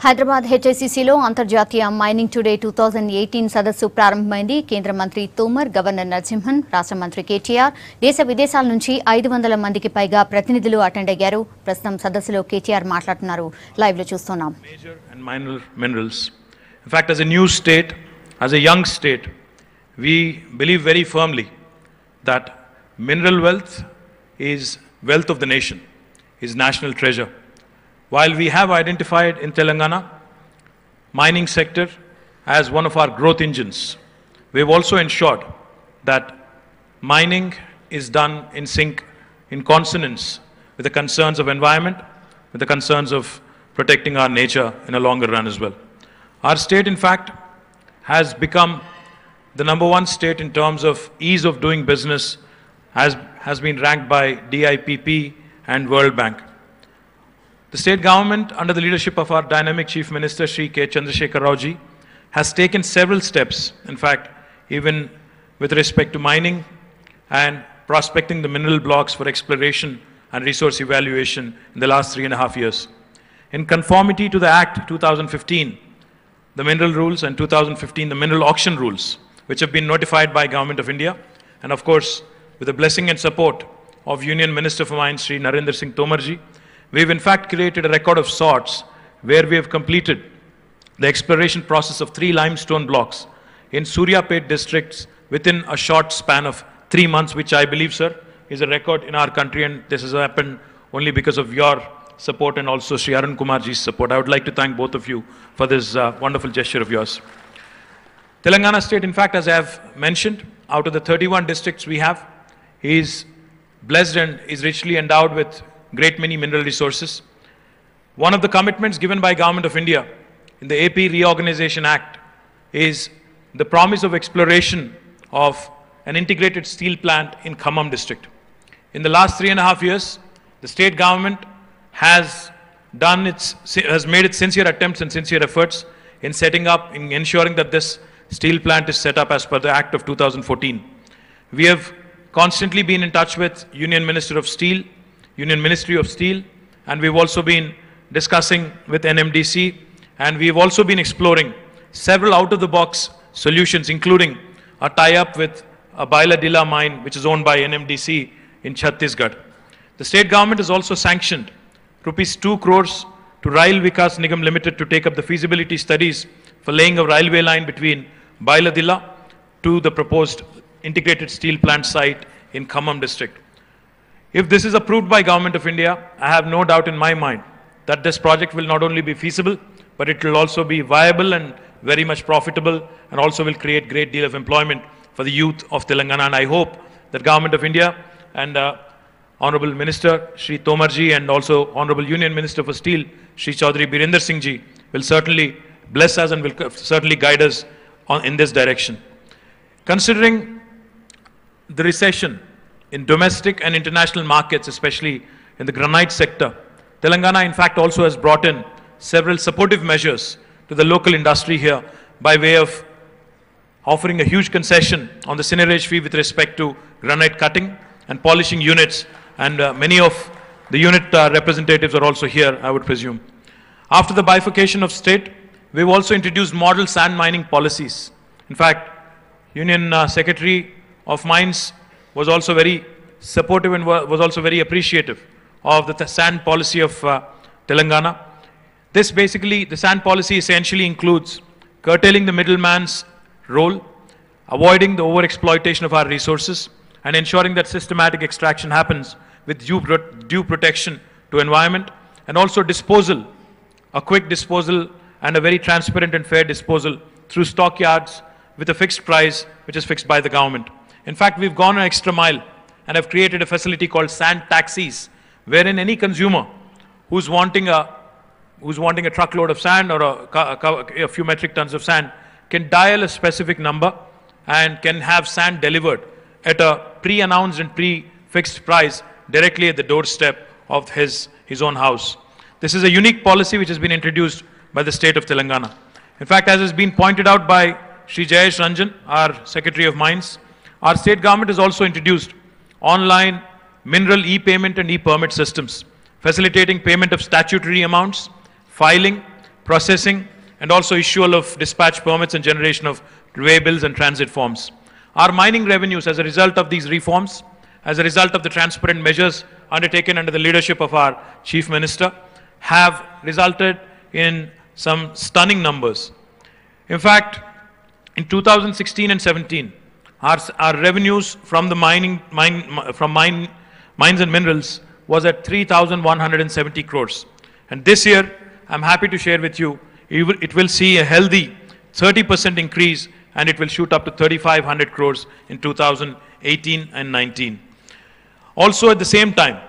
Hyderabad HICC లో అంతర్జాతీయ mining today 2018 సదస్సు ప్రారంభమైంది. కేంద్ర మంత్రి తోమర్, గవర్నర్ నరసింహన్, రాష్ట్ర మంత్రి KTR, దేశ విదేశాల నుంచి 500 మందికి పైగా ప్రతినిధులు అటెండ్ అయ్యారు. ప్రస్తుతం సదస్సులో KTR మాట్లాడుతున్నారు. లైవ్ లో చూస్తున్నాం. Major and minor minerals. In fact, as a new state, as a young state, we believe very firmly that mineral wealth is wealth of the nation, is national treasure. While we have identified in Telangana mining sector as one of our growth engines, we have also ensured that mining is done in sync, in consonance with the concerns of environment, with the concerns of protecting our nature in a longer run as well. Our state, in fact, has become the #1 state in terms of ease of doing business, has been ranked by DIPP and World Bank. The state government, under the leadership of our dynamic Chief Minister, Shri K. Chandrasekhar Rao ji, has taken several steps, in fact, even with respect to mining and prospecting the mineral blocks for exploration and resource evaluation in the last 3.5 years. In conformity to the Act 2015, the mineral rules, and 2015, the mineral auction rules, which have been notified by Government of India, and of course, with the blessing and support of Union Minister for Mines, Shri Narendra Singh Tomar ji, we've in fact created a record of sorts where we have completed the exploration process of 3 limestone blocks in Suryapet districts within a short span of 3 months, which I believe, sir, is a record in our country, and this has happened only because of your support and also Shri Arun Kumar ji's support. I would like to thank both of you for this wonderful gesture of yours. Telangana state, in fact, as I have mentioned, out of the 31 districts we have, is blessed and is richly endowed with great many mineral resources. One of the commitments given by Government of India in the AP Reorganization Act is the promise of exploration of an integrated steel plant in Khammam district. In the last 3.5 years, the state government has made its sincere attempts and sincere efforts in setting up, in ensuring that this steel plant is set up as per the Act of 2014. We have constantly been in touch with Union Ministry of Steel, and we've also been discussing with NMDC, and we've also been exploring several out-of-the-box solutions, including a tie-up with a Bailadila mine, which is owned by NMDC in Chhattisgarh. The state government has also sanctioned rupees 2 crores to Rail Vikas Nigam Limited to take up the feasibility studies for laying a railway line between Bailadila to the proposed integrated steel plant site in Khammam district. If this is approved by Government of India, I have no doubt in my mind that this project will not only be feasible, but it will also be viable and very much profitable, and also will create great deal of employment for the youth of Telangana. And I hope that Government of India and Honorable Minister Shri Tomar ji and also Honorable Union Minister for Steel Shri Chaudhary Birender Singh ji will certainly bless us and will certainly guide us in this direction. Considering the recession in domestic and international markets, especially in the granite sector, Telangana in fact also has brought in several supportive measures to the local industry here by way of offering a huge concession on the cinerage fee with respect to granite cutting and polishing units, and many of the unit representatives are also here, I would presume. After the bifurcation of state, we've also introduced model sand mining policies. In fact, Union Secretary of Mines was also very supportive and was also very appreciative of the sand policy of Telangana. The sand policy essentially includes curtailing the middleman's role, avoiding the overexploitation of our resources, and ensuring that systematic extraction happens with due protection to environment, and also a quick disposal and a very transparent and fair disposal through stockyards with a fixed price which is fixed by the government. In fact, we've gone an extra mile and have created a facility called sand taxis, wherein any consumer who's wanting a truckload of sand or a few metric tons of sand can dial a specific number and can have sand delivered at a pre-announced and pre-fixed price directly at the doorstep of his own house. This is a unique policy which has been introduced by the state of Telangana. In fact, as has been pointed out by Shri Jayesh Ranjan, our Secretary of Mines, our state government has also introduced online mineral e-payment and e-permit systems, facilitating payment of statutory amounts, filing, processing, and also issual of dispatch permits and generation of way bills and transit forms. Our mining revenues, as a result of these reforms, as a result of the transparent measures undertaken under the leadership of our Chief Minister, have resulted in some stunning numbers. In fact, in 2016 and 17, our revenues from the mines and minerals was at 3,170 crores. And this year, I'm happy to share with you, it will see a healthy 30% increase, and it will shoot up to 3,500 crores in 2018 and 19. Also at the same time,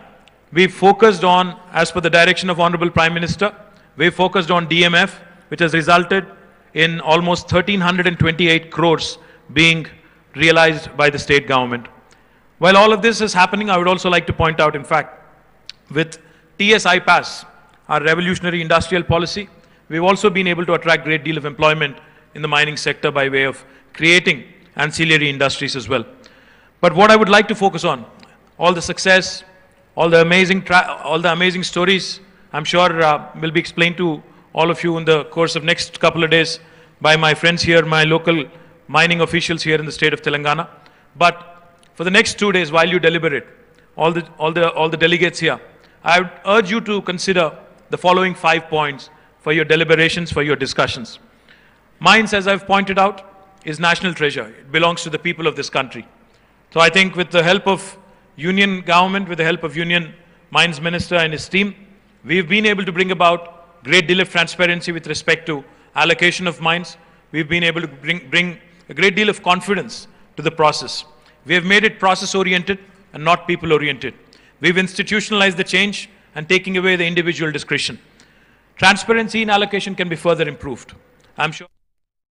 we focused on, as per the direction of Honorable Prime Minister, we focused on DMF, which has resulted in almost 1,328 crores being realized by the state government. While all of this is happening, I would also like to point out, in fact, with TSI Pass, our revolutionary industrial policy, we've also been able to attract a great deal of employment in the mining sector by way of creating ancillary industries as well. But what I would like to focus on, all the success, all the amazing stories, I'm sure will be explained to all of you in the course of next couple of days by my friends here, my local mining officials here in the state of Telangana. But for the next 2 days, while you deliberate, all the delegates here, I would urge you to consider the following 5 points for your deliberations, for your discussions. Mines, as I've pointed out, is national treasure. It belongs to the people of this country. So I think with the help of Union government, with the help of Union Mines Minister and his team, we've been able to bring about great deal of transparency with respect to allocation of mines. We've been able to bring a great deal of confidence to the process. We have made it process-oriented and not people-oriented. We've institutionalized the change and taking away the individual discretion. Transparency in allocation can be further improved. I'm sure.